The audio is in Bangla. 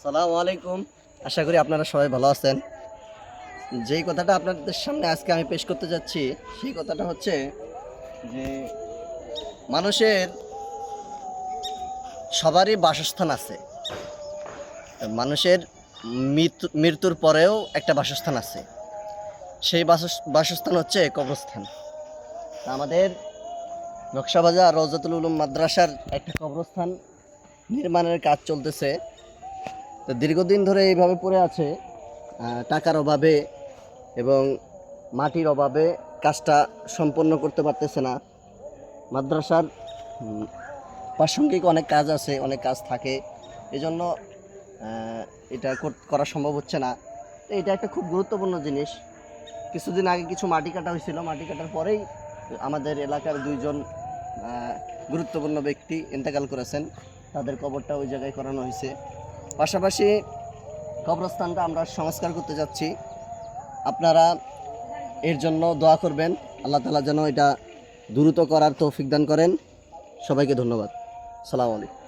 আসসালামু আলাইকুম। আশা করি আপনারা সবাই ভালো আছেন। যেই কথাটা আপনাদের সামনে আজকে আমি পেশ করতে যাচ্ছি, সেই কথাটা হচ্ছে যে মানুষের সবারই বাসস্থান আছে। মানুষের মৃত্যুর পরেও একটা বাসস্থান আছে। সেই বাসস্থান হচ্ছে কবরস্থান। আমাদের নকশাবাজার রওজাতুল উলুম মাদ্রাসার একটা কবরস্থান নির্মাণের কাজ চলতেছে। তো দীর্ঘদিন ধরে এইভাবে পড়ে আছে, টাকার অভাবে এবং মাটির অভাবে কাজটা সম্পন্ন করতে পারতেছে না। মাদ্রাসার প্রাসঙ্গিক অনেক কাজ আছে, অনেক কাজ থাকে, এজন্য এটা করা সম্ভব হচ্ছে না। তো এটা একটা খুব গুরুত্বপূর্ণ জিনিস। কিছুদিন আগে কিছু মাটি কাটা হয়েছিল, মাটি কাটার পরেই আমাদের এলাকার দুইজন গুরুত্বপূর্ণ ব্যক্তি ইন্তেকাল করেছেন, তাদের কবরটা ওই জায়গায় করানো হয়েছে। পাশাপাশি কবরস্থানটা আমরা সংস্কার করতে যাচ্ছি। আপনারা এর জন্য দোয়া করবেন, আল্লাহ তাআলা যেন এটা দ্রুত করার তৌফিক দান করেন। সবাইকে ধন্যবাদ। আসসালামু আলাইকুম।